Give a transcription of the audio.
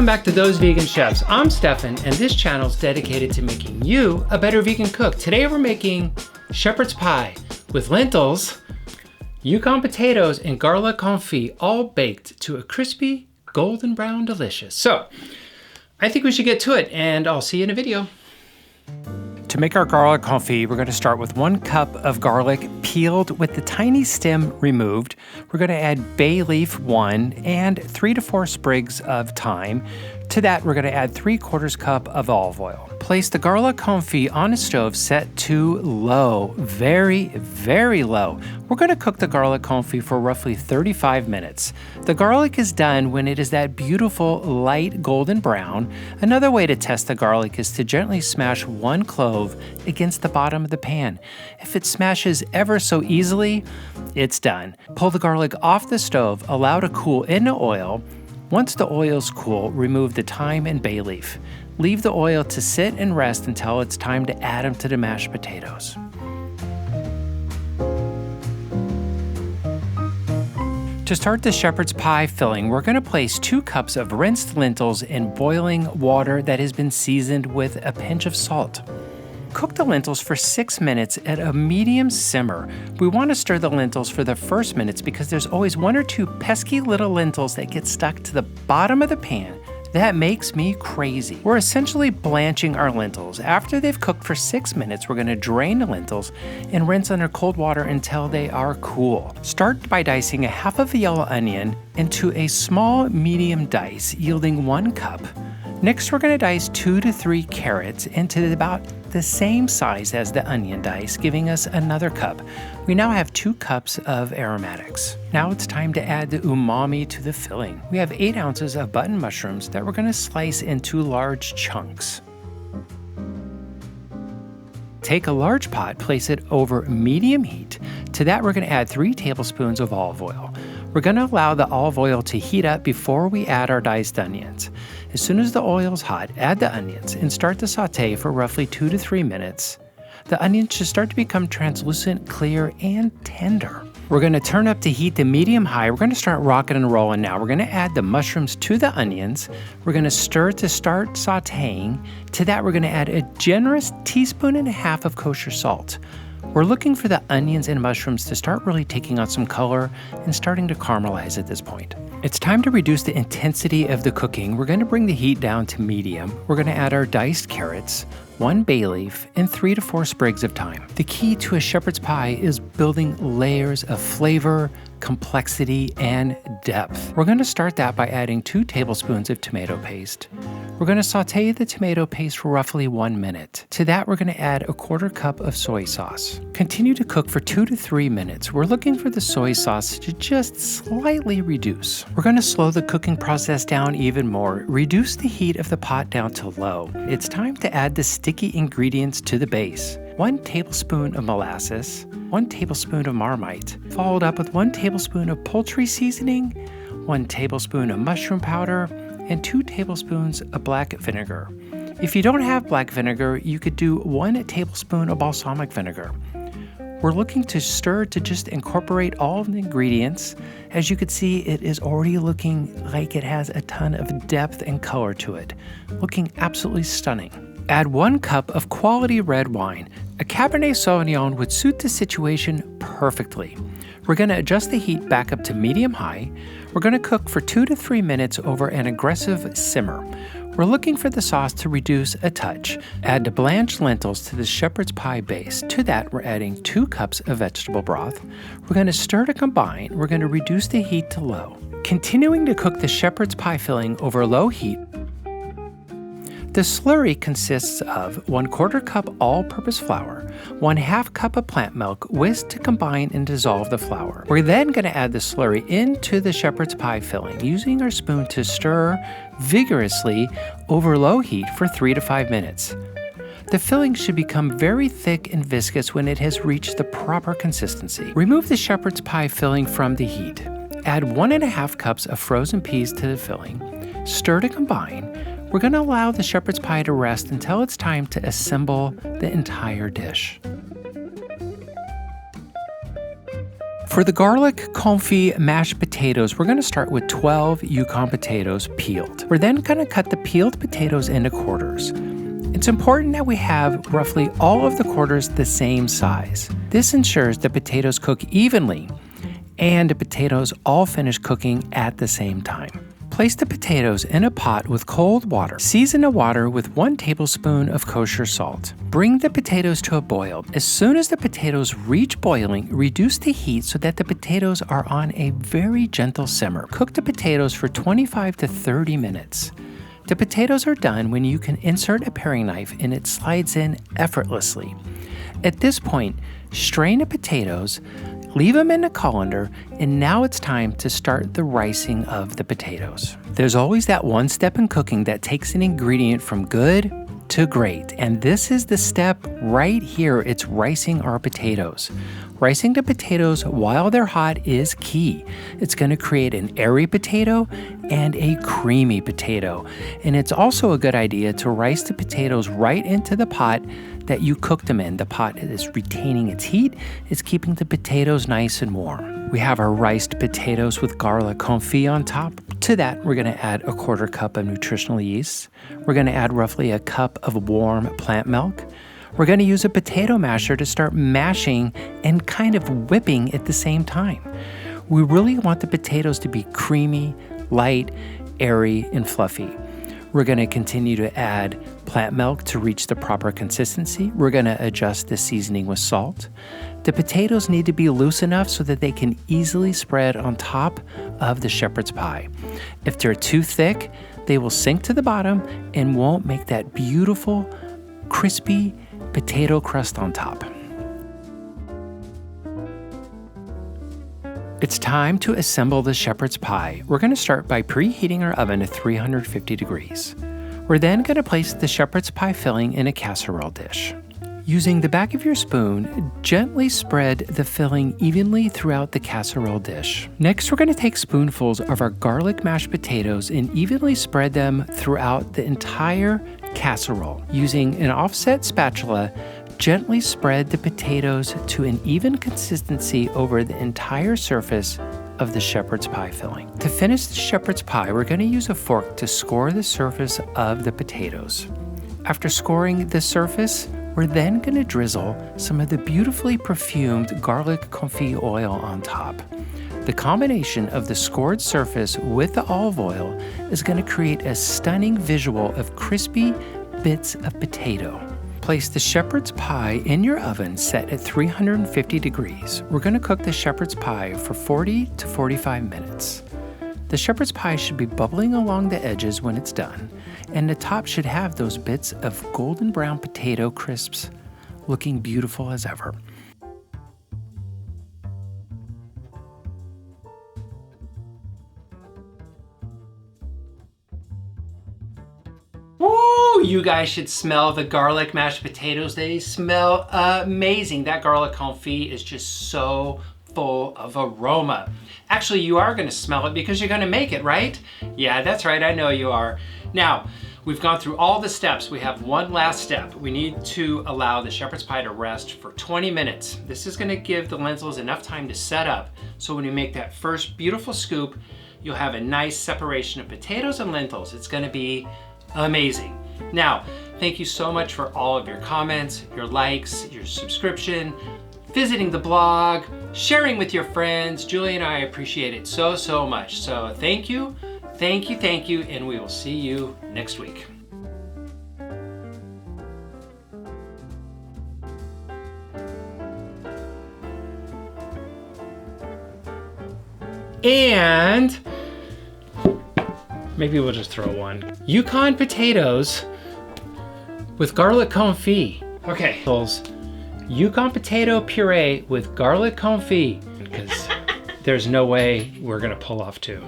Welcome back to Those Vegan Chefs. I'm Stefan, and this channel is dedicated to making you a better vegan cook. Today we're making shepherd's pie with lentils, Yukon potatoes, and garlic confit, all baked to a crispy, golden brown delicious. So, I think we should get to it, and I'll see you in a video. To make our garlic confit, we're going to start with 1 cup of garlic peeled with the tiny stem removed. We're going to add bay leaf 1 and 3 to 4 sprigs of thyme. To that, we're going to add 3/4 cup of olive oil. Place the garlic confit on a stove set to low, very, very low. We're going to cook the garlic confit for roughly 35 minutes. The garlic is done when it is that beautiful light golden brown. Another way to test the garlic is to gently smash 1 clove against the bottom of the pan. If it smashes ever so easily, it's done. Pull the garlic off the stove, allow to cool in the oil. Once the oil's cool, remove the thyme and bay leaf. Leave the oil to sit and rest until it's time to add them to the mashed potatoes. To start the shepherd's pie filling, we're going to place 2 cups of rinsed lentils in boiling water that has been seasoned with a pinch of salt. Cook the lentils for 6 minutes at a medium simmer. We want to stir the lentils for the first minutes because there's always 1 or 2 pesky little lentils that get stuck to the bottom of the pan. That makes me crazy. We're essentially blanching our lentils. After they've cooked for 6 minutes, we're going to drain the lentils and rinse under cold water until they are cool. Start by dicing a half of a yellow onion into a small medium dice, yielding 1 cup. Next, we're going to dice 2 to 3 carrots into about the same size as the onion dice, giving us another cup. We now have 2 cups of aromatics. Now it's time to add the umami to the filling. We have 8 ounces of button mushrooms that we're going to slice into large chunks. Take a large pot, place it over medium heat. To that, we're going to add 3 tablespoons of olive oil. We're going to allow the olive oil to heat up before we add our diced onions. As soon as the oil is hot, add the onions and start to saute for roughly 2 to 3 minutes. The onions should start to become translucent, clear, and tender. We're going to turn up the heat to medium-high. We're going to start rocking and rolling now. We're going to add the mushrooms to the onions. We're going to stir to start sauteing. To that, we're going to add a generous 1.5 teaspoons of kosher salt. We're looking for the onions and mushrooms to start really taking on some color and starting to caramelize at this point. It's time to reduce the intensity of the cooking. We're going to bring the heat down to medium. We're going to add our diced carrots, 1 bay leaf, and 3 to 4 sprigs of thyme. The key to a shepherd's pie is building layers of flavor, complexity, and depth. We're going to start that by adding 2 tablespoons of tomato paste. We're going to saute the tomato paste for roughly 1 minute. To that, we're going to add 1/4 cup of soy sauce. Continue to cook for 2 to 3 minutes. We're looking for the soy sauce to just slightly reduce. We're going to slow the cooking process down even more. Reduce the heat of the pot down to low. It's time to add the sticky ingredients to the base. 1 tablespoon of molasses, 1 tablespoon of Marmite, followed up with 1 tablespoon of poultry seasoning, 1 tablespoon of mushroom powder, and 2 tablespoons of black vinegar. If you don't have black vinegar, you could do 1 tablespoon of balsamic vinegar. We're looking to stir to just incorporate all of the ingredients. As you can see, it is already looking like it has a ton of depth and color to it, looking absolutely stunning. Add 1 cup of quality red wine. A Cabernet Sauvignon would suit the situation perfectly. We're going to adjust the heat back up to medium-high. We're going to cook for 2 to 3 minutes over an aggressive simmer. We're looking for the sauce to reduce a touch. Add the blanched lentils to the shepherd's pie base. To that, we're adding 2 cups of vegetable broth. We're going to stir to combine. We're going to reduce the heat to low. Continuing to cook the shepherd's pie filling over low heat. The slurry consists of 1/4 cup all-purpose flour, 1/2 cup of plant milk whisked to combine and dissolve the flour. We're then going to add the slurry into the shepherd's pie filling, using our spoon to stir vigorously over low heat for 3 to 5 minutes. The filling should become very thick and viscous when it has reached the proper consistency. Remove the shepherd's pie filling from the heat. Add 1.5 cups of frozen peas to the filling. Stir to combine. We're going to allow the shepherd's pie to rest until it's time to assemble the entire dish. For the garlic confit mashed potatoes, we're going to start with 12 Yukon potatoes peeled. We're then going to cut the peeled potatoes into quarters. It's important that we have roughly all of the quarters the same size. This ensures the potatoes cook evenly and the potatoes all finish cooking at the same time. Place the potatoes in a pot with cold water. Season the water with 1 tablespoon of kosher salt. Bring the potatoes to a boil. As soon as the potatoes reach boiling, reduce the heat so that the potatoes are on a very gentle simmer. Cook the potatoes for 25 to 30 minutes. The potatoes are done when you can insert a paring knife and it slides in effortlessly. At this point, strain the potatoes, leave them in the colander, and now it's time to start the ricing of the potatoes. There's always that one step in cooking that takes an ingredient from good to great, and this is the step right here. It's ricing our potatoes. Ricing the potatoes while they're hot is key. It's going to create an airy potato and a creamy potato. And it's also a good idea to rice the potatoes right into the pot that you cooked them in. The pot is retaining its heat. It's keeping the potatoes nice and warm. We have our riced potatoes with garlic confit on top. To that, we're going to add a 1/4 cup of nutritional yeast. We're going to add roughly a cup of warm plant milk. We're going to use a potato masher to start mashing and kind of whipping at the same time. We really want the potatoes to be creamy, light, airy, and fluffy. We're going to continue to add plant milk to reach the proper consistency. We're going to adjust the seasoning with salt. The potatoes need to be loose enough so that they can easily spread on top of the shepherd's pie. If they're too thick, they will sink to the bottom and won't make that beautiful, crispy potato crust on top. It's time to assemble the shepherd's pie. We're going to start by preheating our oven to 350 degrees. We're then going to place the shepherd's pie filling in a casserole dish. Using the back of your spoon, gently spread the filling evenly throughout the casserole dish. Next, we're going to take spoonfuls of our garlic mashed potatoes and evenly spread them throughout the entire casserole. Using an offset spatula, gently spread the potatoes to an even consistency over the entire surface of the shepherd's pie filling. To finish the shepherd's pie, we're going to use a fork to score the surface of the potatoes. After scoring the surface, we're then going to drizzle some of the beautifully perfumed garlic confit oil on top. The combination of the scored surface with the olive oil is going to create a stunning visual of crispy bits of potato. Place the shepherd's pie in your oven set at 350 degrees. We're going to cook the shepherd's pie for 40 to 45 minutes. The shepherd's pie should be bubbling along the edges when it's done, and the top should have those bits of golden brown potato crisps looking beautiful as ever. Woo! You guys should smell the garlic mashed potatoes. They smell amazing. That garlic confit is just so full of aroma. Actually, you are going to smell it because you're going to make it, right? Yeah, that's right. I know you are. Now, we've gone through all the steps. We have one last step. We need to allow the shepherd's pie to rest for 20 minutes. This is going to give the lentils enough time to set up, so when you make that first beautiful scoop, you'll have a nice separation of potatoes and lentils. It's going to be amazing. Now, thank you so much for all of your comments, your likes, your subscription, visiting the blog, sharing with your friends. Julie and I appreciate it so, so much. So thank you, thank you, thank you, and we will see you next week. And maybe we'll just throw one. Yukon potatoes with garlic confit. Okay. Yukon potato puree with garlic confit, because there's no way we're gonna pull off two.